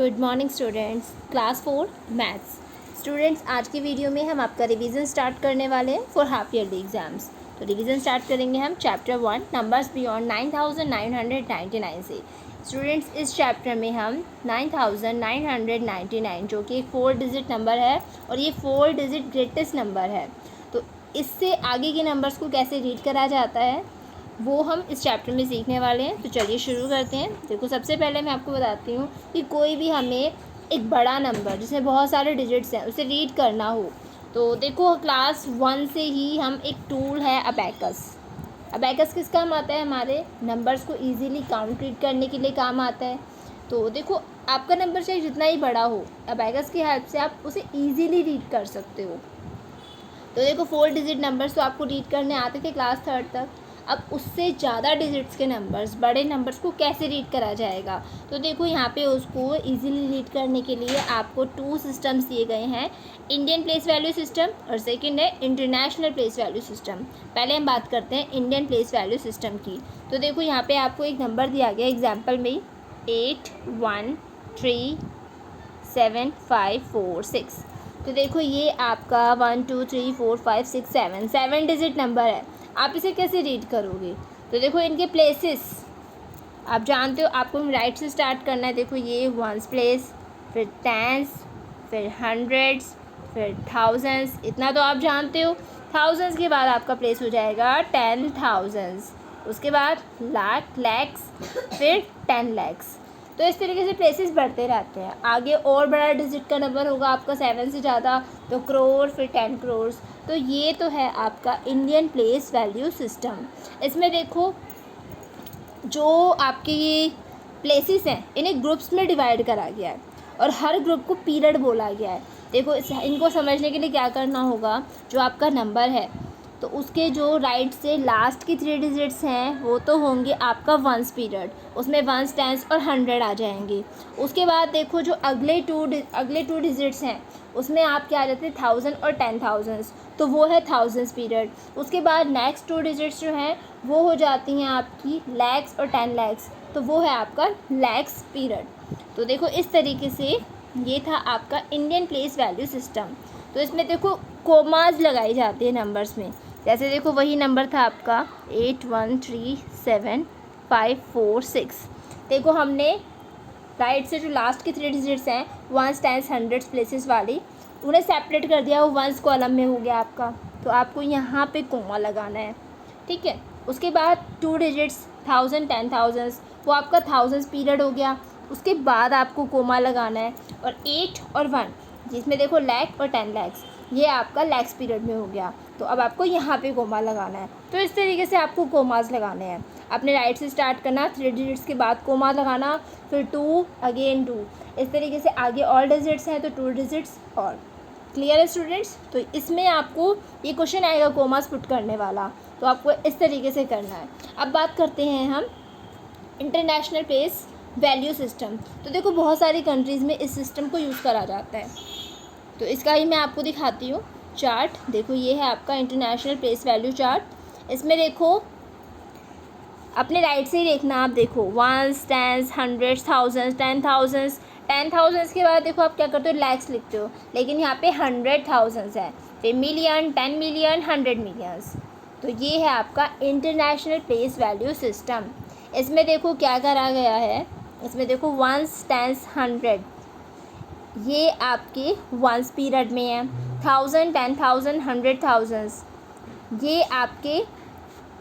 Good morning students, class 4 maths. Students, आज की video में हम आपका रिवीजन स्टार्ट करने वाले हैं फॉर हाफ ईयरली एग्जाम्स। तो रिवीजन स्टार्ट करेंगे हम चैप्टर 1 नंबर्स बियॉन्ड 9999 से। स्टूडेंट्स, इस चैप्टर में हम 9999 जो कि एक 4 डिजिट नंबर है और ये 4 डिजिट ग्रेटेस्ट नंबर है, तो इससे आगे के नंबर्स को कैसे रीड करा जाता है वो हम इस चैप्टर में सीखने वाले हैं। तो चलिए शुरू करते हैं। देखो, सबसे पहले मैं आपको बताती हूँ कि कोई भी हमें एक बड़ा नंबर जिसमें बहुत सारे डिजिट्स हैं उसे रीड करना हो, तो देखो क्लास 1 से ही हम एक टूल है अबैकस। अबैकस किस काम आता है? हमारे नंबर्स को इजीली काउंट रीड करने के लिए काम आता है। तो देखो, आपका नंबर चाहे जितना ही बड़ा हो, अबैकस की हेल्प से आप उसे ईजीली रीड कर सकते हो। तो देखो, 4 डिजिट नंबर्स तो आपको रीड करने आते थे क्लास 3 तक। अब उससे ज़्यादा डिजिट्स के नंबर्स, बड़े नंबर्स को कैसे रीड करा जाएगा? तो देखो, यहाँ पे उसको इजीली रीड करने के लिए आपको 2 सिस्टम्स दिए गए हैं, इंडियन प्लेस वैल्यू सिस्टम और सेकंड है इंटरनेशनल प्लेस वैल्यू सिस्टम। पहले हम बात करते हैं इंडियन प्लेस वैल्यू सिस्टम की। तो देखो, यहाँ पे आपको एक नंबर दिया गया एग्जाम्पल में 81375546। तो देखो, ये आपका 1 2 3 4 5 6 7 डिजिट नंबर है। आप इसे कैसे रीड करोगे? तो देखो, इनके प्लेसेस आप जानते हो, आपको राइट से स्टार्ट करना है। देखो, ये वंस प्लेस, फिर टेंस, फिर हंड्रेड्स, फिर थाउजेंड्स, इतना तो आप जानते हो। थाउजेंड्स के बाद आपका प्लेस हो जाएगा 10,000, उसके बाद लाख, लैक्स, फिर 10 लैक्स। तो इस तरीके से प्लेसेस बढ़ते रहते हैं। आगे और बड़ा डिजिट का नंबर होगा आपका 7 से ज़्यादा, तो करोड़, फिर 10 करोड़। तो ये तो है आपका इंडियन प्लेस वैल्यू सिस्टम। इसमें देखो, जो आपके ये प्लेसेस हैं इन्हें ग्रुप्स में डिवाइड करा गया है और हर ग्रुप को पीरियड बोला गया है। देखो, इनको समझने के लिए क्या करना होगा, जो आपका नंबर है तो उसके जो राइट से लास्ट की 3 डिजिट्स हैं वो तो होंगे आपका वंस पीरियड, उसमें वंस, टेंस और 100 आ जाएंगे। उसके बाद देखो, जो अगले टू डिजिट्स हैं उसमें आप क्या आ जाते हैं 1000 और 10,000, तो वो है थाउजेंड्स पीरियड। उसके बाद नेक्स्ट 2 डिजिट्स जो हैं वो हो जाती हैं आपकी लैक्स और 10 लैक्स, तो वो है आपका लैक्स पीरियड। तो देखो, इस तरीके से ये था आपका इंडियन प्लेस वैल्यू सिस्टम। तो इसमें देखो कोमाज लगाई जाती है नंबर्स में। जैसे देखो, वही नंबर था आपका 81375546। देखो, हमने राइट से जो लास्ट की 3 डिजिट्स हैं वंस, टेंस, हंड्रेड्स प्लेसेस वाली, उन्हें सेपरेट कर दिया। वो वंस कॉलम में हो गया आपका, तो आपको यहाँ पे कोमा लगाना है, ठीक है। उसके बाद 2 डिजिट्स 1000, 10,000, वो आपका थाउजेंड्स पीरियड हो गया। उसके बाद आपको कोमा लगाना है। और 8 और 1 जिसमें देखो लैख और 10 लैक्स, ये आपका लैक्स पीरियड में हो गया, तो अब आपको यहाँ पे कोमा लगाना है। तो इस तरीके से आपको कोमास लगाने हैं। अपने राइट से स्टार्ट करना, 3 डिजिट्स के बाद कोमा लगाना, फिर 2 अगेन 2, इस तरीके से आगे और डिजिट्स हैं तो 2 डिजिट्स और। क्लियर है स्टूडेंट्स? तो इसमें आपको ये क्वेश्चन आएगा कोमास पुट करने वाला, तो आपको इस तरीके से करना है। अब बात करते हैं हम इंटरनेशनल प्लेस वैल्यू सिस्टम। तो देखो, बहुत सारी कंट्रीज़ में इस सिस्टम को यूज़ करा जाता है, तो इसका ही मैं आपको दिखाती हूँ चार्ट। देखो, ये है आपका इंटरनेशनल प्लेस वैल्यू चार्ट। इसमें देखो, अपने राइट से ही देखना आप। देखो, वंस, टेंस, हंड्रेड्स, थाउजेंड्स, 10,000, 10,000 के बाद देखो आप क्या करते हो, लैक्स लिखते हो, लेकिन यहाँ पे 100,000 है, फिर मिलियन, 10 मिलियन, 100 मिलियंस। तो ये है आपका इंटरनेशनल प्लेस वैल्यू सिस्टम। इसमें देखो क्या करा गया है, इसमें देखो वंस, टेंस, 100 ये आपके वंस पीरियड में है। 1000, 10,000, 100,000 ये आपके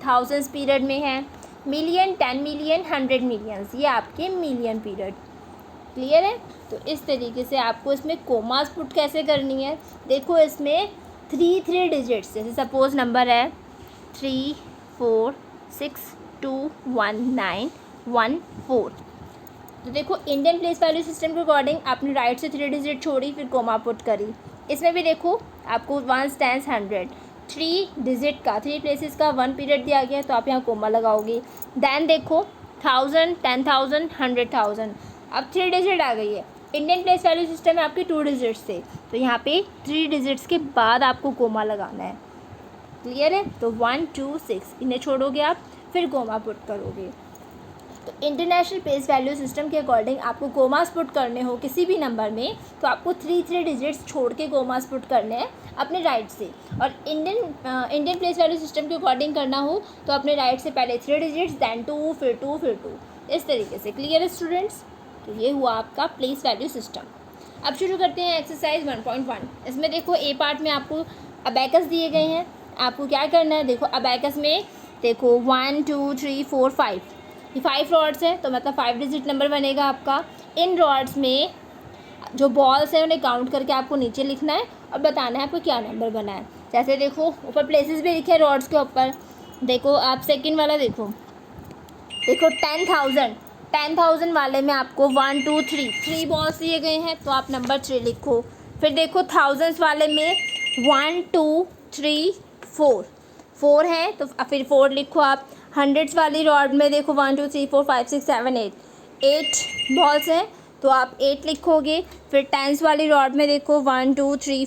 थाउजेंड्स पीरियड में है। मिलियन, 10 मिलियन, 100 मिलियंस ये आपके मिलियन पीरियड। क्लियर है? तो इस तरीके से आपको इसमें कोमास पुट कैसे करनी है। देखो, इसमें 3 डिजिट्स, जैसे सपोज नंबर है 34621914। तो देखो, इंडियन प्लेस वैल्यू सिस्टम के अकॉर्डिंग आपने राइट से 3 डिजिट छोड़ी, फिर कोमा पुट करी। इसमें भी देखो आपको वंस, टेंस, 100 3 डिजिट का, 3 प्लेसेस का 1 पीरियड दिया गया, तो आप यहाँ कोमा लगाओगे। दैन देखो 1000, 10,000, 100,000, अब 3 डिजिट आ गई है। इंडियन प्लेस वैल्यू सिस्टम में आपके 2 डिजिट्स थे, तो यहाँ पे 3 डिजिट्स के बाद आपको कोमा लगाना है। क्लियर है? तो 1 2 6 इन्हें छोड़ोगे आप, फिर कोमा पुट करोगे। तो इंटरनेशनल प्लेस वैल्यू सिस्टम के अकॉर्डिंग आपको कोमास पुट करने हो किसी भी नंबर में तो आपको 3 डिजिट्स छोड़ के कोमास पुट करने हैं अपने राइट से, और इंडियन प्लेस वैल्यू सिस्टम के अकॉर्डिंग करना हो तो अपने राइट से पहले 3 डिजिट्स, दैन 2, फिर 2, फिर 2, इस तरीके से। क्लियर है स्टूडेंट्स? तो ये हुआ आपका प्लेस वैल्यू सिस्टम। अब शुरू करते हैं एक्सरसाइज 1.1। इसमें देखो ए पार्ट में आपको अबैकस दिए गए हैं। आपको क्या करना है, देखो अबैकस में देखो 1 2 3 4 5, ये 5 रॉड्स हैं, तो मतलब 5 डिजिट नंबर बनेगा आपका। इन रॉड्स में जो बॉल्स हैं उन्हें काउंट करके आपको नीचे लिखना है और बताना है आपको क्या नंबर बना है। जैसे देखो ऊपर प्लेसेस भी लिखे हैं रॉड्स के ऊपर। देखो आप सेकंड वाला देखो 10,000 वाले में आपको 1 2 3 बॉल्स दिए गए हैं, तो आप नंबर 3 लिखो। फिर देखो थाउजेंड्स वाले में 1 2 3 4 है, तो फिर 4 लिखो आप। हंड्रेड्स वाली रॉड में देखो 1 2 3 4 5 6 7 8 बॉल्स हैं, तो आप 8 लिखोगे। फिर टेंस वाली रॉड में देखो 1 2 3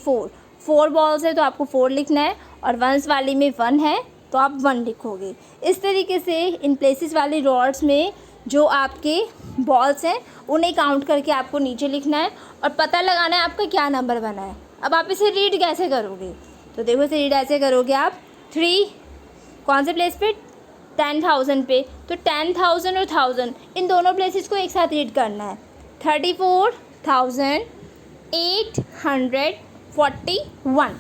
4 बॉल्स है, तो आपको 4 लिखना है, और वंस वाली में 1 है तो आप 1 लिखोगे। इस तरीके से इन प्लेसेस वाली रॉड्स में जो आपके बॉल्स हैं उन्हें काउंट करके आपको नीचे लिखना है और पता लगाना है आपका क्या नंबर बना है। अब आप इसे रीड कैसे करोगे, तो देखो इसे रीड ऐसे करोगे आप 3 कौन से प्लेस पे, 10,000 पे, तो 10,000 और 1000 इन दोनों प्लेसेस को एक साथ रीड करना है। 34,841,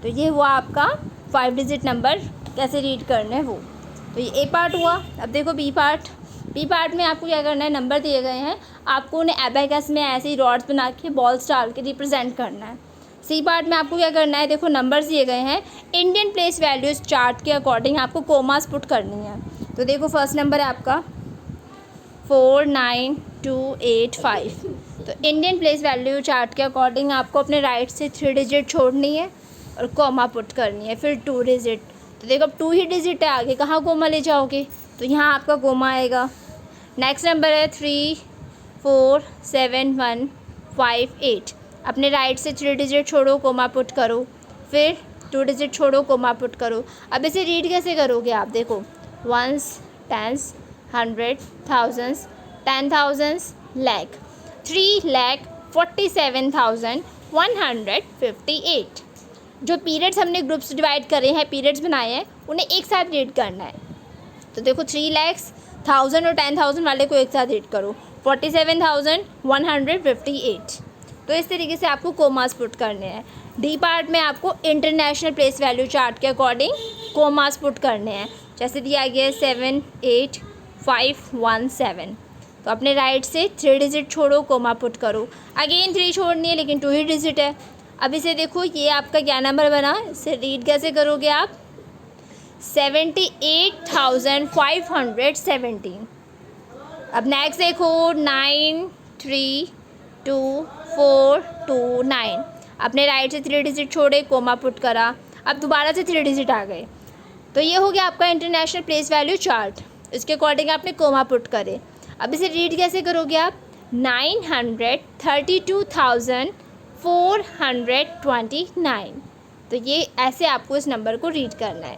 तो ये हुआ आपका 5 डिजिट नंबर कैसे रीड करना है वो। तो ये ए पार्ट हुआ। अब देखो बी पार्ट में आपको क्या करना है, नंबर दिए गए हैं, आपको उन्हें एबैकस में ऐसे ही रॉड्स बना के बॉल्स डाल के रिप्रेजेंट करना है। सी पार्ट में आपको क्या करना है, देखो नंबर्स दिए गए हैं, इंडियन प्लेस वैल्यूज़ चार्ट के अकॉर्डिंग आपको कोमास पुट करनी है। तो देखो फर्स्ट नंबर है आपका 49285, तो इंडियन प्लेस वैल्यू चार्ट के अकॉर्डिंग आपको अपने राइट से 3 डिजिट छोड़नी है और कोमा पुट करनी है, फिर 2 डिजिट। तो देखो अब 2 ही डिजिट है, आगे कहाँ कोमा ले जाओगे, तो यहाँ आपका कोमा आएगा। नेक्स्ट नंबर है 347158, अपने राइट से 3 डिजिट छोड़ो कोमा पुट करो, फिर 2 डिजिट छोड़ो कोमा पुट करो। अब इसे रीड कैसे करोगे आप, देखो वंस, टेंस, 100, थाउजेंड्स, 10,000, लाख, 3,47,158। जो पीरियड्स हमने ग्रुप्स डिवाइड करे हैं, पीरियड्स बनाए हैं, उन्हें एक साथ रीड करना है। तो देखो 3 लाख, 1000 और 10,000 वाले को एक साथ रीड करो, 47,158। तो इस तरीके से आपको कोमास पुट करने हैं। डी पार्ट में आपको इंटरनेशनल प्लेस वैल्यू चार्ट के अकॉर्डिंग कोमास पुट करने हैं। जैसे दिया गया है 78517, तो अपने राइट से 3 डिजिट छोड़ो कोमा पुट करो। अगेन 3 छोड़नी है लेकिन 2 ही डिजिट है। अब इसे देखो ये आपका क्या नंबर बना, इसे रीड कैसे करोगे आप, 78,517। अब नेक्स्ट देखो 932,429, अपने राइट से 3 डिजिट छोड़े कोमा पुट करा, अब दोबारा से 3 डिजिट आ गए, तो ये हो गया आपका इंटरनेशनल प्लेस वैल्यू चार्ट। इसके अकॉर्डिंग आपने कोमा पुट करे। अब इसे रीड कैसे करोगे आप, 932,429, तो ये ऐसे आपको इस नंबर को रीड करना है,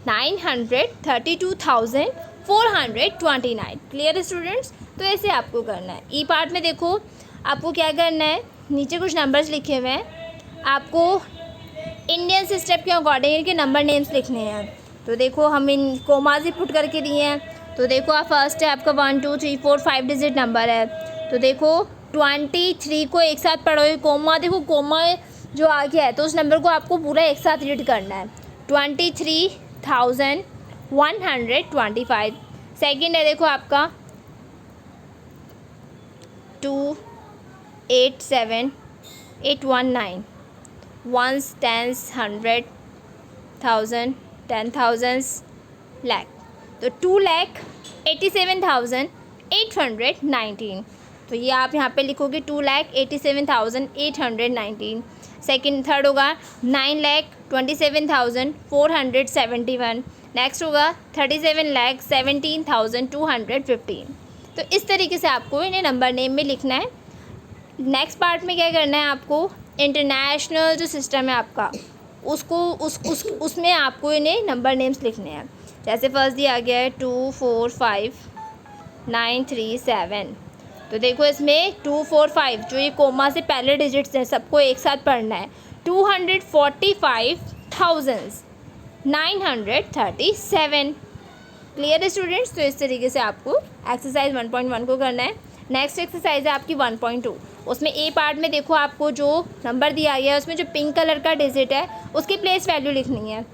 932,429। क्लियर है स्टूडेंट्स? तो ऐसे आपको करना है। ई पार्ट में देखो आपको क्या करना है, नीचे कुछ नंबर्स लिखे हुए हैं, आपको इंडियन सिस्टम के अकॉर्डिंग इनके नंबर नेम्स लिखने हैं। तो देखो हम इन कोमास ही पुट करके दिए हैं। तो देखो आप फर्स्ट है आपका 1 2 3 4 5 डिजिट नंबर है। तो देखो 23 को एक साथ पढ़ोगे, कोमा देखो कोमा जो आ गया है तो उस नंबर को आपको पूरा एक साथ रीड करना है, 23,125। सेकेंड है देखो आपका 287,819, वंस, टेंस, 100, 1000, 10,000, लाख, तो 2,87,819। तो ये आप यहाँ पे लिखोगे 2,87,819। सेकेंड थर्ड होगा 9,27,471। नेक्स्ट होगा 37,17,215। तो इस तरीके से आपको इन्हें नंबर नेम में लिखना है। नेक्स्ट पार्ट में क्या करना है आपको, इंटरनेशनल जो सिस्टम है आपका उसको उसमें आपको इन्हें नंबर नेम्स लिखने हैं। जैसे फर्स्ट दिया गया है 245937। तो देखो इसमें 245 जो ये कोमा से पहले डिजिट्स हैं सबको एक साथ पढ़ना है। 245,937। क्लियर है स्टूडेंट्स। तो इस तरीके से आपको एक्सरसाइज 1.1 को करना है। नेक्स्ट एक्सरसाइज है आपकी 1.2। उसमें ए पार्ट में देखो आपको जो नंबर दिया गया है उसमें जो पिंक कलर का डिजिट है उसकी प्लेस वैल्यू लिखनी है।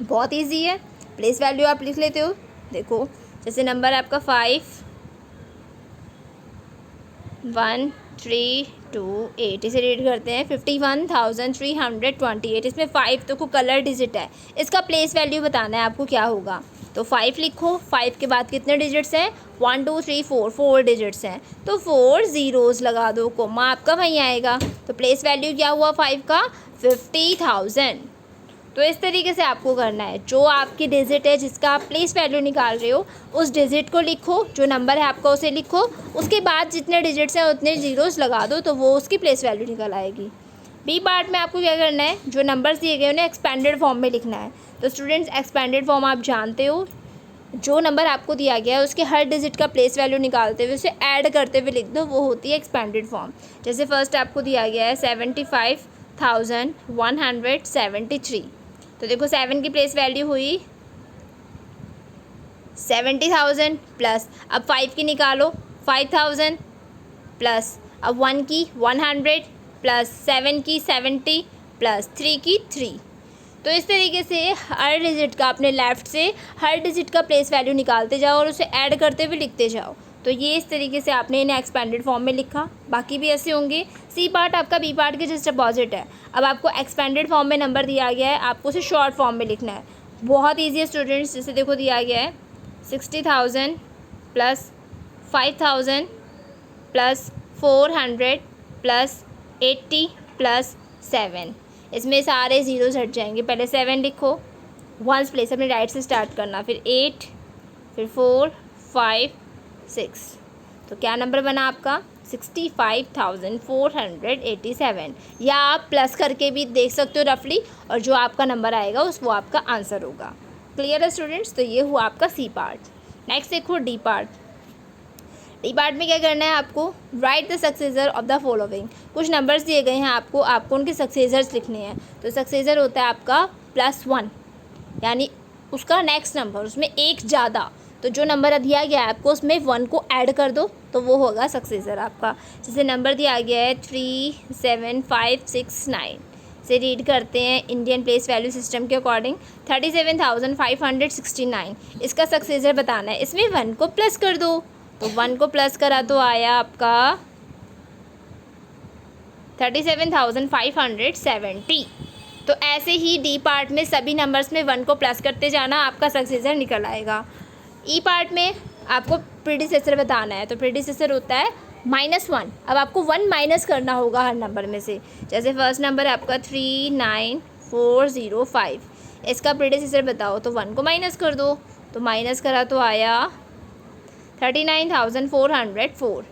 बहुत इजी है, प्लेस वैल्यू आप लिख लेते हो। देखो जैसे नंबर है आपका 5132 इसे रीड करते हैं 51,328। इसमें 5 तो को कलर डिजिट है, इसका प्लेस वैल्यू बताना है आपको क्या होगा। तो 5 लिखो, 5 के बाद कितने डिजिट्स हैं 1 2 3 4 4 डिजिट्स हैं, तो 4 ज़ीरोज़ लगा दो, कोमा आपका वहीं आएगा। तो प्लेस वैल्यू क्या हुआ 5 का 50,000। तो इस तरीके से आपको करना है। जो आपकी डिजिट है जिसका आप प्लेस वैल्यू निकाल रहे हो उस डिजिट को लिखो, जो नंबर है आपका उसे लिखो, उसके बाद जितने डिजिट्स हैं उतने ज़ीरोज़ लगा दो तो वो उसकी प्लेस वैल्यू निकल आएगी। बी पार्ट में आपको क्या करना है, जो नंबर्स दिए गए उन्हें एक्सपेंडेड फॉर्म में लिखना है। तो स्टूडेंट्स एक्सपेंडेड फॉर्म आप जानते हो, जो नंबर आपको दिया गया है उसके हर डिजिट का प्लेस वैल्यू निकालते हुए उसे ऐड करते हुए लिख दो, वो होती है एक्सपेंडेड फॉर्म। जैसे फर्स्ट आपको दिया गया है 75,173। तो देखो 7 की प्लेस वैल्यू हुई 70,000 प्लस, अब 5 की निकालो 5,000 प्लस, अब 1 की 100 प्लस, 7 की 70 प्लस, 3 की 3। तो इस तरीके से हर डिजिट का अपने लेफ़्ट से हर डिजिट का प्लेस वैल्यू निकालते जाओ और उसे ऐड करते हुए लिखते जाओ। तो ये इस तरीके से आपने इन्हें एक्सपेंडेड फॉर्म में लिखा, बाकी भी ऐसे होंगे। सी पार्ट आपका बी पार्ट के जस्ट अपोजिट है। अब आपको एक्सपेंडेड फॉर्म में नंबर दिया गया है, आपको उसे शॉर्ट फॉर्म में लिखना है। बहुत ईजी है स्टूडेंट्स। जैसे देखो दिया गया है 60,000 प्लस 5,000 प्लस 400 प्लस 80 प्लस 7। इसमें सारे ज़ीरोज़ हट जाएंगे। पहले 7 लिखो, वंस प्लेस अपने राइट से स्टार्ट करना, फिर 8, फिर 4 5 6। तो क्या नंबर बना आपका 65,487। या आप प्लस करके भी देख सकते हो रफली, और जो आपका नंबर आएगा वो आपका आंसर होगा। क्लियर है स्टूडेंट्स। तो ये हुआ आपका सी पार्ट। नेक्स्ट देखो डी पार्ट। डी पार्ट में क्या करना है आपको, right the successor of the following. कुछ नंबर्स दिए गए हैं आपको उनके सक्सेसर्स लिखने हैं। तो सक्सेसर होता है आपका +1, यानी उसका नेक्स्ट नंबर, उसमें एक ज़्यादा। तो जो नंबर दिया गया है आपको उसमें 1 को ऐड कर दो तो वो होगा सक्सेसर आपका। जैसे नंबर दिया गया है 37569 से रीड करते हैं इंडियन प्लेस वैल्यू सिस्टम के अकॉर्डिंग 37,569। इसका सक्सेसर बताना है, इसमें 1 को प्लस कर दो। तो 1 को प्लस करा तो आया आपका 37,570। तो ऐसे ही डी पार्ट में सभी नंबर्स में 1 को प्लस करते जाना, आपका सक्सेसर निकल आएगा। ई पार्ट में आपको प्रीडिसेसर बताना है। तो प्रीडिसेसर होता है -1। अब आपको 1 माइनस करना होगा हर नंबर में से। जैसे फर्स्ट नंबर है आपका 39405, इसका प्रीडिसेसर बताओ। तो 1 को माइनस कर दो, तो माइनस करा तो आया 39,404।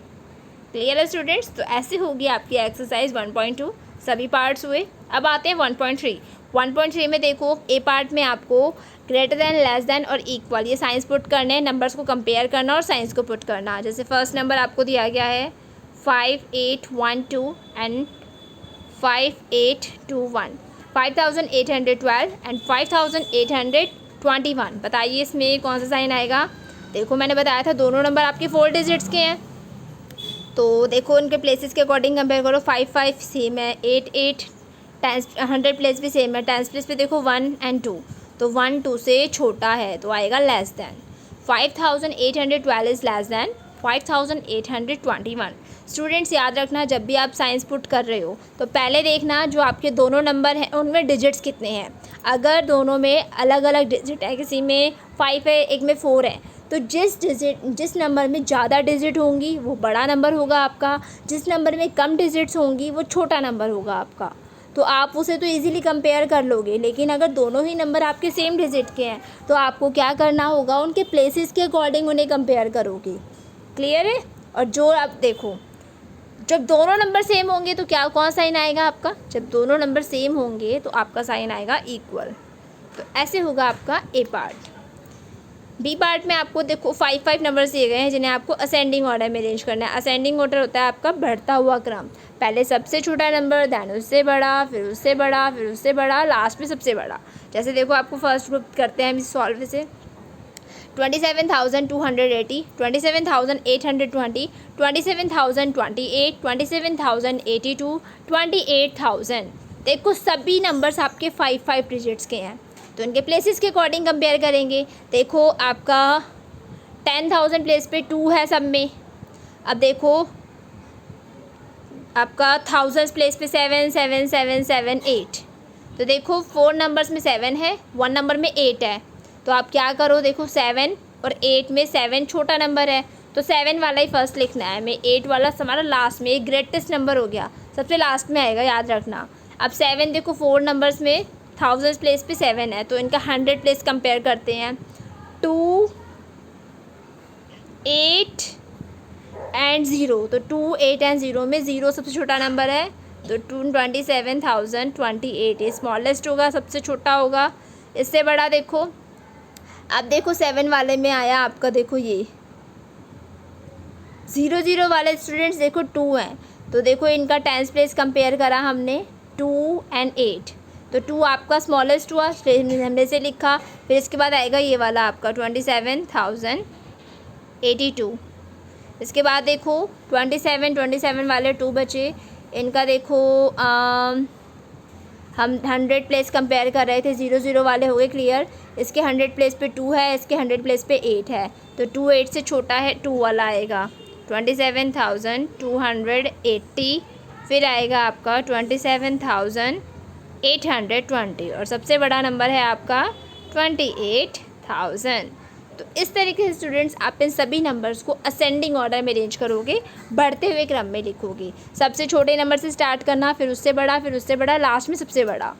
क्लियर है स्टूडेंट्स। तो ऐसे होगी आपकी एक्सरसाइज 1.2, सभी पार्ट्स हुए। अब आते हैं 1.3। 1.3 में देखो ए पार्ट में आपको ग्रेटर दैन, लेस दैन और इक्वल ये साइंस पुट करने हैं, नंबर्स को कंपेयर करना और साइंस को पुट करना। जैसे फर्स्ट नंबर आपको दिया गया है 5812 एंड 5821, 5812 एंड 5821। बताइए इसमें कौन सा साइन आएगा। देखो मैंने बताया था दोनों नंबर आपके 4 डिजिट्स के हैं। तो देखो उनके प्लेसेस के अकॉर्डिंग कंपेयर करो। 5 5 सेम है, 8 8 10 100 प्लेस भी सेम है। 10 प्लेस पे देखो 1 एंड 2, तो 1 2 से छोटा है तो आएगा less than. 5812 is less than 5821। Students याद रखना, जब भी आप साइंस पुट कर रहे हो तो पहले देखना जो आपके दोनों नंबर हैं उनमें डिजिट्स कितने हैं। अगर दोनों में अलग अलग डिजिट है, किसी में 5 है एक में 4 है, तो जिस नंबर में ज़्यादा डिजिट होंगी वो बड़ा नंबर होगा आपका, जिस नंबर में कम डिजिट्स होंगी वो छोटा नंबर होगा आपका। तो आप उसे तो इजीली कंपेयर कर लोगे, लेकिन अगर दोनों ही नंबर आपके सेम डिजिट के हैं तो आपको क्या करना होगा, उनके प्लेसेस के अकॉर्डिंग उन्हें कंपेयर करोगे। क्लियर है। और जो आप देखो, जब दोनों नंबर सेम होंगे तो क्या कौन साइन आएगा आपका, जब दोनों नंबर सेम होंगे तो आपका साइन आएगा इक्वल। तो ऐसे होगा आपका ए पार्ट। बी पार्ट में आपको देखो 5 नंबर्स दिए गए हैं जिन्हें आपको असेंडिंग ऑर्डर में अरेंज करना है। असेंडिंग ऑर्डर होता है आपका बढ़ता हुआ क्रम, पहले सबसे छोटा नंबर, दैन उससे बड़ा, फिर उससे बड़ा, फिर उससे बड़ा, लास्ट में सबसे बड़ा। जैसे देखो आपको फर्स्ट ग्रुप करते हैं हम इस सॉल्व से। 27,280, 27,820, 27,028, 27,082, 28,000। देखो सभी नंबर्स आपके 5 डिजिट्स के हैं, तो इनके प्लेसेस के अकॉर्डिंग कंपेयर करेंगे। देखो आपका 10,000 प्लेस पे 2 है सब में। अब देखो आपका 1000 प्लेस पे 7, 7, 7, 7, 8। तो देखो 4 नंबर्स में 7 है, 1 नंबर में 8 है। तो आप क्या करो, देखो 7 और 8 में 7 छोटा नंबर है, तो 7 वाला ही फर्स्ट लिखना है हमें, 8 वाला हमारा लास्ट में, एक ग्रेटेस्ट नंबर हो गया, सबसे लास्ट में आएगा, याद रखना। अब 7 देखो 4 नंबर्स में 1000 प्लेस पे 7 है, तो इनका 100 प्लेस कंपेयर करते हैं। 2, 8 एंड 0, तो 2, 8 एंड 0 में 0 सबसे छोटा नंबर है, तो 27,028 ये स्मॉलेस्ट होगा, सबसे छोटा होगा। इससे बड़ा देखो, अब देखो 7 वाले में आया आपका, देखो ये 0 वाले स्टूडेंट्स देखो 2 हैं, तो देखो इनका 10th प्लेस कंपेयर करा हमने, 2 एंड 8, तो 2 आपका स्मॉलेस्ट हुआ, हमने से लिखा। फिर इसके बाद आएगा ये वाला आपका 27,082। इसके बाद देखो 27 वाले 2 बचे, इनका देखो हम 100 प्लेस कंपेयर कर रहे थे, 0 वाले हो गए क्लियर। इसके 100 प्लेस पे 2 है, इसके 100 प्लेस पे 8 है, तो 2 8 से छोटा है, 2 वाला आएगा 27,280। फिर आएगा आपका 27,820 और सबसे बड़ा नंबर है आपका 28,000। तो इस तरीके से स्टूडेंट्स आप इन सभी नंबर्स को असेंडिंग ऑर्डर में अरेंज करोगे, बढ़ते हुए क्रम में लिखोगे। सबसे छोटे नंबर से स्टार्ट करना, फिर उससे बड़ा, फिर उससे बड़ा, लास्ट में सबसे बड़ा।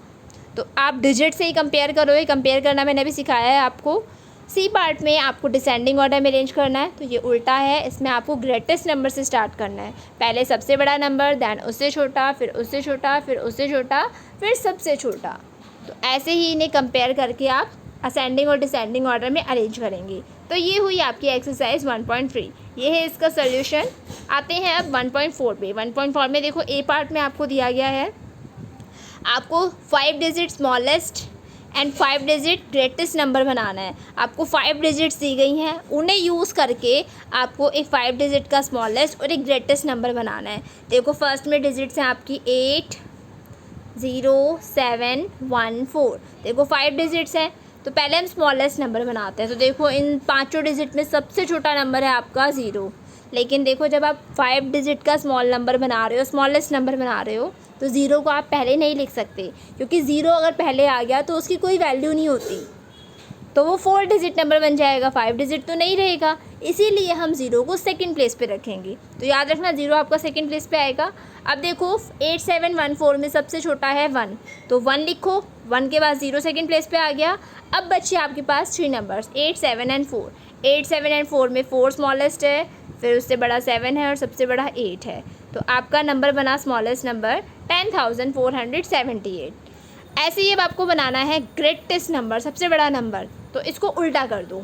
तो आप डिजिट से ही कंपेयर करोगे, कंपेयर करना मैंने अभी सिखाया है आपको। सी पार्ट में आपको डिसेंडिंग ऑर्डर में अरेंज करना है, तो ये उल्टा है, इसमें आपको ग्रेटेस्ट नंबर से स्टार्ट करना है, पहले सबसे बड़ा नंबर, दैन उससे छोटा, फिर उससे छोटा, फिर उससे छोटा, फिर सबसे छोटा। तो ऐसे ही इन्हें कंपेयर करके आप असेंडिंग और डिसेंडिंग ऑर्डर में अरेंज करेंगे। तो ये हुई आपकी एक्सरसाइज 1.3, ये है इसका सोल्यूशन। आते हैं अब 1.4 पे। 1.4 में देखो ए पार्ट में आपको दिया गया है, आपको 5 digit smallest and 5 digit greatest number बनाना है। आपको 5 डिजिट्स दी गई हैं, उन्हें यूज़ करके आपको एक 5 डिजिट का स्मॉलेस्ट और एक ग्रेटेस्ट नंबर बनाना है। देखो फर्स्ट में डिजिट्स हैं आपकी 8, 0, 7, 1, 4। देखो 5 डिजिट्स हैं, तो पहले हम स्मॉलेस्ट नंबर बनाते हैं। तो देखो इन 5 डिजिट में सबसे छोटा नंबर है आपका 0, लेकिन देखो जब आप 5 डिजिट का स्मॉल नंबर बना रहे हो, स्मॉलेस्ट नंबर बना रहे हो, तो 0 को आप पहले नहीं लिख सकते, क्योंकि 0 अगर पहले आ गया तो उसकी कोई वैल्यू नहीं होती, तो वो 4 डिजिट नंबर बन जाएगा, 5 डिजिट तो नहीं रहेगा। इसीलिए हम 0 को सेकंड प्लेस पे रखेंगे। तो याद रखना 0 आपका सेकंड प्लेस पे आएगा। अब देखो 8, 7, 1, 4 में सबसे छोटा है 1, तो 1 लिखो, 1 के बाद 0 सेकंड प्लेस पे आ गया। अब बच्चे आपके पास 3 नंबर्स 8, 7 एंड 4। 8, 7 एंड 4 में 4 स्मॉलेस्ट है, फिर उससे बड़ा 7 है और सबसे बड़ा 8 है, तो आपका नंबर बना स्मॉलेस्ट नंबर 10,478। ऐसे ही अब आपको बनाना है ग्रेटेस्ट नंबर, सबसे बड़ा नंबर, तो इसको उल्टा कर दो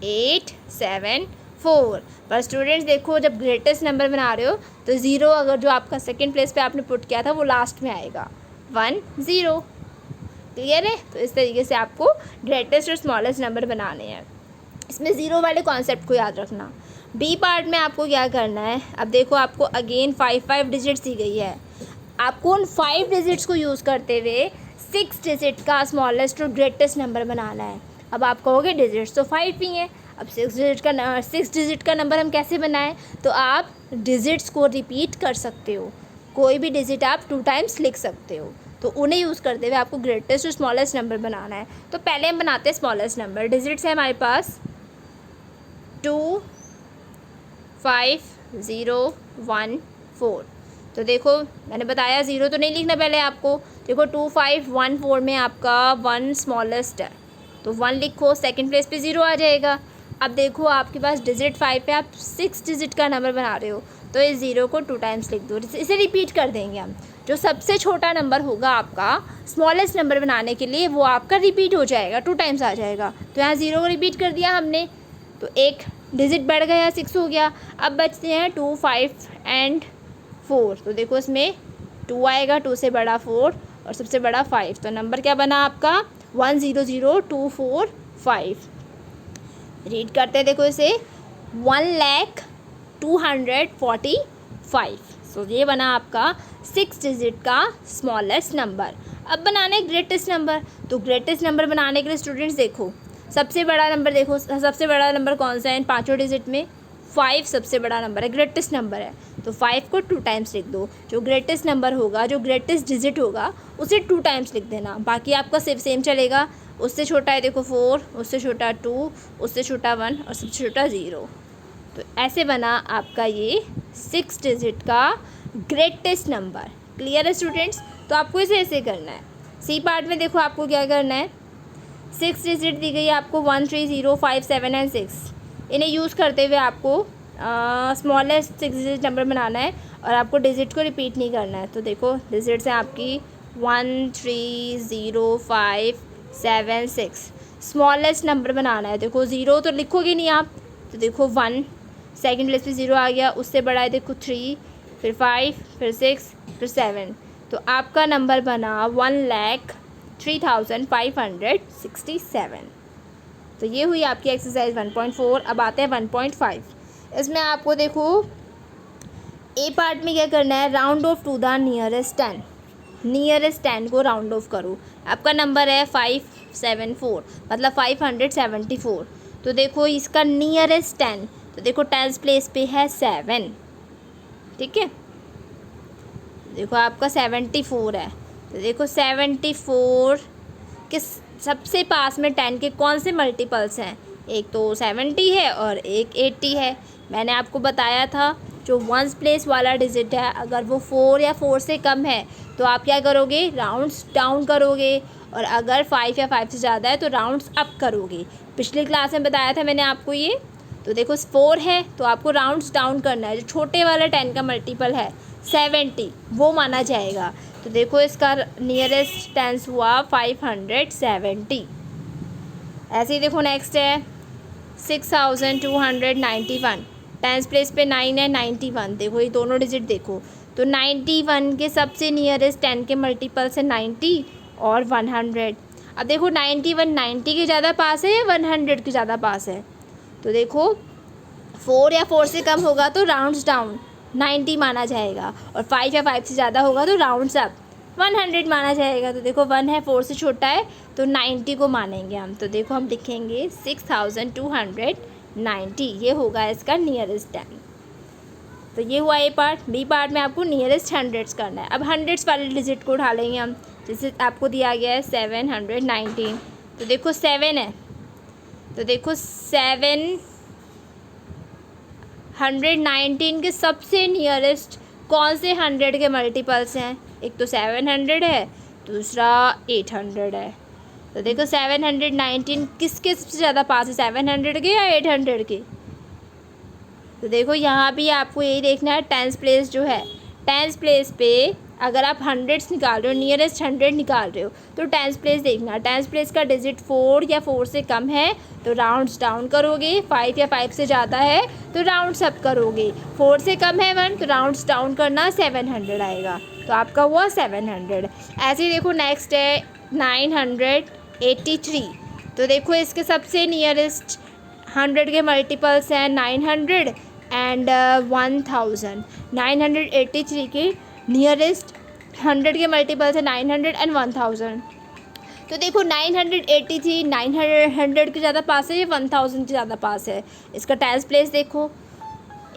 8, 7, 4। पर स्टूडेंट्स देखो जब ग्रेटेस्ट नंबर बना रहे हो तो 0 अगर जो आपका सेकंड प्लेस पे आपने पुट किया था वो लास्ट में आएगा, 1, 0। क्लियर है? तो इस तरीके से आपको ग्रेटेस्ट और स्मॉलेस्ट नंबर बनाने हैं। इसमें 0 वाले कॉन्सेप्ट को याद रखना। बी पार्ट में आपको क्या करना है, अब देखो आपको अगेन 5 डिजिट्स दी गई है, आपको उन 5 डिजिट्स को यूज़ करते हुए 6 डिजिट का स्मॉलेस्ट और ग्रेटेस्ट नंबर बनाना है। अब आप कहोगे डिजिट्स तो 5 ही हैं, अब 6 डिजिट का नंबर हम कैसे बनाएं? तो आप डिजिट्स को रिपीट कर सकते हो, कोई भी डिजिट आप 2 टाइम्स लिख सकते हो, तो उन्हें यूज़ करते हुए आपको ग्रेटेस्ट और स्मॉलेस्ट नंबर बनाना है। तो पहले हम बनाते हैं स्मॉलेस्ट नंबर। डिजिट्स है हमारे पास 2, 5, 0, 1, 4। तो देखो मैंने बताया 0 तो नहीं लिखना पहले आपको, देखो 2, 5, 1, 4 में आपका 1 स्मॉलेस्ट है, तो 1 लिखो, सेकंड प्लेस पे 0 आ जाएगा। अब देखो आपके पास डिजिट 5 पे आप 6 डिजिट का नंबर बना रहे हो, तो इस 0 को 2 टाइम्स लिख दो। इसे रिपीट कर देंगे हम। जो सबसे छोटा नंबर होगा आपका स्मॉलेस्ट नंबर बनाने के लिए, वो आपका रिपीट हो जाएगा, 2 टाइम्स आ जाएगा। तो यहाँ 0 को रिपीट कर दिया हमने, तो एक डिजिट बढ़ गया, 6 हो गया। अब बचते हैं 2, 5 एंड 4। तो देखो इसमें 2 आएगा, 2 से बड़ा 4 और सबसे बड़ा 5। तो नंबर क्या बना आपका 100,245। रीड करते हैं, देखो इसे 1,02,45। सो ये बना आपका 6 डिजिट का स्मॉलेस्ट नंबर। अब बनाना है ग्रेटेस्ट नंबर। तो ग्रेटेस्ट नंबर बनाने के लिए स्टूडेंट्स देखो, सबसे बड़ा नंबर देखो, सबसे बड़ा नंबर कौन सा है इन 5 डिजिट में? 5 सबसे बड़ा नंबर है, ग्रेटेस्ट नंबर है। तो 5 को 2 टाइम्स लिख दो। जो ग्रेटेस्ट नंबर होगा, जो ग्रेटेस्ट डिजिट होगा, उसे 2 टाइम्स लिख देना। बाकी आपका सेम चलेगा। उससे छोटा है देखो 4, उससे छोटा 2, उससे छोटा 1 और सबसे छोटा 0। तो ऐसे बना आपका ये 6 डिजिट का ग्रेटेस्ट नंबर। क्लियर है स्टूडेंट्स? तो आपको इसे ऐसे करना है। सी पार्ट में देखो आपको क्या करना है, 6 डिजिट दी गई है आपको 1, 3, 0, 5, 7 एंड 6। इन्हें यूज़ करते हुए आपको स्मॉलेस्ट 6 डिजिट नंबर बनाना है और आपको डिजिट को रिपीट नहीं करना है। तो देखो डिजिट्स हैं आपकी 1, 3, 0, 5, 7, 6। स्मॉलेस्ट नंबर बनाना है। देखो 0 तो लिखोगे नहीं आप, तो देखो 1, सेकंड प्लेस पे 0 आ गया, उससे बड़ा है देखो 3, फिर 5, फिर 6, फिर 7। तो आपका नंबर बना 1,03,567। तो ये हुई आपकी एक्सरसाइज 1.4। अब आते हैं 1.5। इसमें आपको देखो ए पार्ट में क्या करना है, round off to the nearest 10। Nearest 10 को राउंड ऑफ करो। आपका नंबर है 574, मतलब 574। तो देखो इसका नियरेस्ट 10, तो देखो 10th प्लेस पे है 7, ठीक है। देखो आपका 74 है, तो देखो 74 के सबसे पास में 10 के कौन से मल्टीपल्स हैं? एक तो 70 है और एक 80 है। मैंने आपको बताया था जो 1st प्लेस वाला डिजिट है, अगर वो 4 या 4 से कम है तो आप क्या करोगे, राउंड्स डाउन करोगे, और अगर 5 या 5 से ज़्यादा है तो राउंड्स अप करोगे। पिछली क्लास में बताया था मैंने आपको ये। तो देखो 4 है तो आपको राउंड्स डाउन करना है। जो छोटे वाला 10 का मल्टीपल है 70, वो माना जाएगा। तो देखो इसका नियरेस्ट 10 हुआ 570। ऐसे ही देखो नेक्स्ट है 6,291। 10th प्लेस पे 9 है, 91। देखो ये दोनों डिजिट देखो, तो 91 के सबसे नियरेस्ट 10 के मल्टीपल्स है 90 और 100। अब देखो 91 90 के ज़्यादा पास है या 100 के ज़्यादा पास है? तो देखो 4 या 4 से कम होगा तो राउंड्स डाउन 90 माना जाएगा, और 5 या 5 से ज़्यादा होगा तो राउंड्स अप 100 माना जाएगा। तो देखो 1 है, 4 से छोटा है, तो 90 को मानेंगे हम। तो देखो हम लिखेंगे 6,290, ये होगा इसका नियरेस्ट 10। तो ये हुआ ए पार्ट। बी पार्ट में आपको नियरेस्ट हंड्रेड्स करना है। अब हंड्रेड्स वाले डिजिट को उठा लेंगे हम। जैसे आपको दिया गया है 719, तो देखो 7 है, तो देखो 719 के सबसे नियरेस्ट कौन से 100 के मल्टीपल्स हैं? एक तो 700 है, दूसरा 800 है। तो देखो 719 किसके सबसे ज़्यादा पास है, 700 के या 800 के? तो देखो यहाँ भी आपको यही देखना है, 10th प्लेस जो है, 10th प्लेस पे अगर आप हंड्रेड्स निकाल रहे हो, नियरेस्ट 100 निकाल रहे हो, तो 10th प्लेस देखना। 10th प्लेस का डिजिट 4 या 4 से कम है तो राउंड्स डाउन करोगे, 5 या 5 से ज़्यादा है तो राउंड्स अप करोगे, 4 से कम है 1 तो राउंड्स डाउन करना 700 आएगा। तो आपका हुआ 700। ऐसे ही देखो नेक्स्ट है 983। तो देखो इसके सबसे नियरेस्ट 100 के मल्टीपल्स हैं 900 एंड 1000। 983 के नियरेस्ट 100 के मल्टीपल्स है 900 एंड 1000। तो देखो 983 900 के ज़्यादा पास है या 1000 के ज़्यादा पास है? इसका 10th प्लेस देखो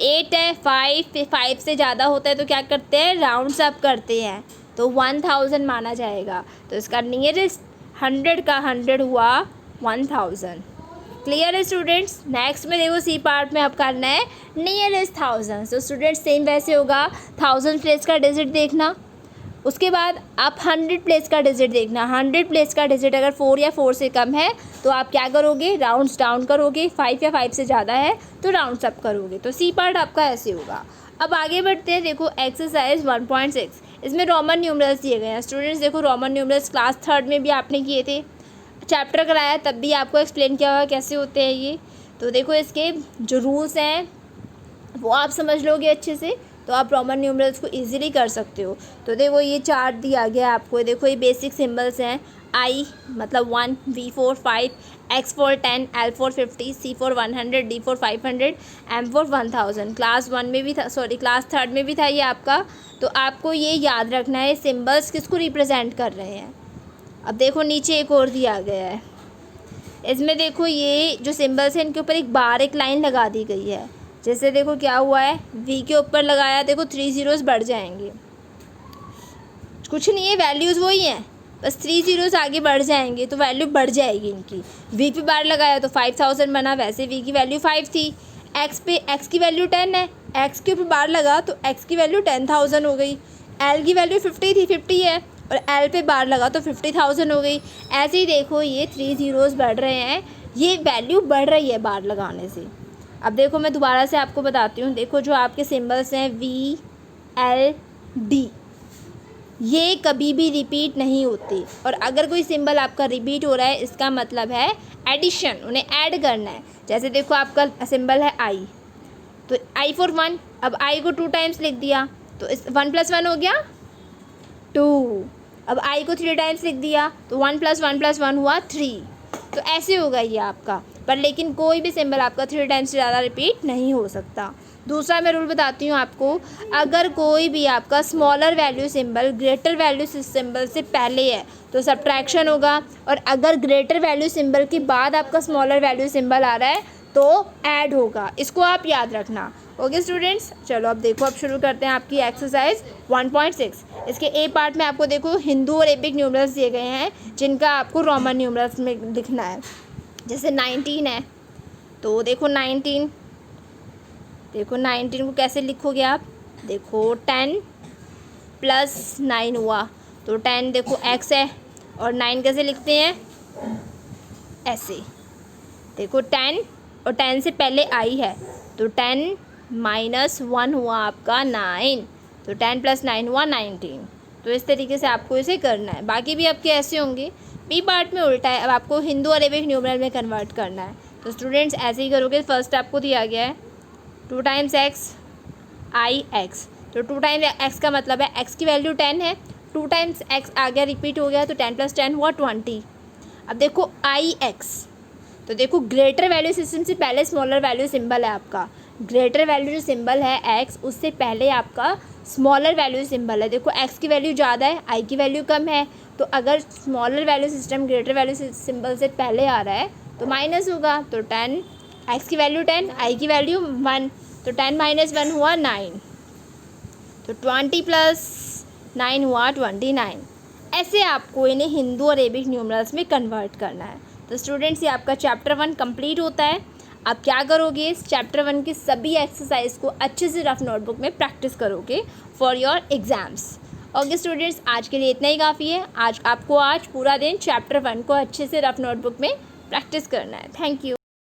8 है, 5 से ज़्यादा होता है तो क्या करते हैं, राउंड्स अप करते हैं, तो 1000 माना जाएगा। तो इसका नियरेस्ट 100 का 100 हुआ 1000। क्लियर है स्टूडेंट्स? नेक्स्ट में देखो सी पार्ट में अब करना है नियरेस्ट 1000। तो स्टूडेंट्स सेम वैसे होगा, 1000 प्लेस का डिजिट देखना, उसके बाद आप 100 प्लेस का डिजिट देखना। 100 प्लेस का डिजिट अगर 4 या 4 से कम है तो आप क्या करोगे, राउंड्स डाउन करोगे, 5 या 5 से ज़्यादा है तो राउंड्स अप करोगे। तो सी पार्ट आपका ऐसे होगा। अब आगे बढ़ते हैं। देखो एक्सरसाइज 1.6, इसमें रोमन न्यूमरल्स दिए गए हैं। स्टूडेंट्स देखो रोमन न्यूमरल्स क्लास 3rd में भी आपने किए थे, चैप्टर कराया तब भी आपको एक्सप्लेन किया हुआ कैसे होते हैं ये। तो देखो इसके जो रूल्स हैं वो आप समझ लोगे अच्छे से, तो आप रोमन न्यूमरल्स को इजीली कर सकते हो। तो देखो ये चार्ट दिया गया है आपको, देखो ये बेसिक सिंबल्स हैं। I मतलब 1, V for 5, X for 10, L for 50, C for 100, D for 500, M for 1000। Class 1 में भी था, सॉरी क्लास 3rd में भी था ये आपका। तो आपको ये याद रखना है सिंबल्स किसको रिप्रेजेंट कर रहे हैं। अब देखो नीचे एक और दिया गया है, इसमें देखो ये जो सिंबल्स हैं इनके ऊपर एक बार एक लाइन लगा दी गई है। जैसे देखो क्या हुआ है, V के ऊपर लगाया, देखो 3 zeros बढ़ जाएंगे, कुछ नहीं है, वैल्यूज़ वही हैं, बस 3 zeros आगे बढ़ जाएंगे तो वैल्यू बढ़ जाएगी इनकी। V पे बार लगाया तो 5000 बना, वैसे V की वैल्यू 5 थी। X पे X की वैल्यू 10 है, X के ऊपर बार लगा तो X की वैल्यू 10,000 हो गई। L की वैल्यू 50 थी, 50 है, और L पे बार लगा तो 50,000 हो गई। ऐसे ही देखो ये 3 zeros बढ़ रहे हैं, ये वैल्यू बढ़ रही है बार लगाने से। अब देखो मैं दोबारा से आपको बताती हूँ। देखो जो आपके सिंबल्स हैं V, L, D, ये कभी भी रिपीट नहीं होती, और अगर कोई सिंबल आपका रिपीट हो रहा है इसका मतलब है एडिशन, उन्हें ऐड करना है। जैसे देखो आपका सिंबल है I, तो I for 1, अब I को 2 टाइम्स लिख दिया तो इस 1 + 1 हो गया 2। अब I को 3 टाइम्स लिख दिया तो 1 + 1 + 1 हुआ 3। तो ऐसे होगा ये आपका, पर लेकिन कोई भी सिंबल आपका 3 टाइम्स से ज़्यादा रिपीट नहीं हो सकता। दूसरा मैं रूल बताती हूँ आपको, अगर कोई भी आपका smaller value symbol greater value symbol से पहले है तो सब्ट्रैक्शन होगा, और अगर ग्रेटर वैल्यू सिंबल के बाद आपका स्मॉलर वैल्यू सिंबल आ रहा है तो ऐड होगा। इसको आप याद रखना। ओके स्टूडेंट्स, चलो अब देखो, अब शुरू करते हैं आपकी एक्सरसाइज 1.6। इसके ए पार्ट में आपको देखो हिंदू और एपिक न्यूमरल्स दिए गए हैं जिनका आपको रोमन न्यूमरल्स में लिखना है। जैसे 19 है, तो देखो 19, देखो 19 को कैसे लिखोगे आप, देखो 10 + 9 हुआ तो 10 देखो x है, और 9 कैसे लिखते हैं, ऐसे। देखो 10 और 10 से पहले I है तो 10 - 1 हुआ आपका 9, तो 10 + 9 हुआ 19। तो इस तरीके से आपको इसे करना है। बाकी भी आपके ऐसे होंगे। बी पार्ट में उल्टा है, अब आपको हिंदू और अरेबिक न्यूमरल में कन्वर्ट करना है। तो स्टूडेंट्स ऐसे ही करोगे। फर्स्ट आपको दिया गया है 2 टाइम्स x I x, तो 2 टाइम्स x का मतलब है x की वैल्यू 10 है, 2 टाइम्स x आ गया, रिपीट हो गया, तो 10 + 10 हुआ 20। अब देखो I x, तो देखो ग्रेटर वैल्यू सिस्टम से पहले स्मॉलर वैल्यू सिंबल है आपका। ग्रेटर वैल्यू जो सिंबल है x, उससे पहले आपका स्मॉलर वैल्यू सिंबल है। देखो x की वैल्यू ज़्यादा है, I की वैल्यू कम है, तो अगर smaller value system greater value symbol से पहले आ रहा है तो माइनस होगा। तो 10, x की वैल्यू 10, I की वैल्यू 1, तो 10 - 1 हुआ 9, तो 20 + 9 हुआ 29। ऐसे आपको इन्हें हिंदू और अरेबिक न्यूमरल्स में कन्वर्ट करना है। तो स्टूडेंट्स ये आपका चैप्टर 1 कंप्लीट होता है। आप क्या करोगे, इस चैप्टर 1 की सभी एक्सरसाइज को अच्छे से रफ नोटबुक में प्रैक्टिस करोगे for your exams. Okay students, आज के लिए इतना ही काफ़ी है। आज पूरा दिन चैप्टर 1 को अच्छे से रफ नोटबुक में प्रैक्टिस करना है। Thank you.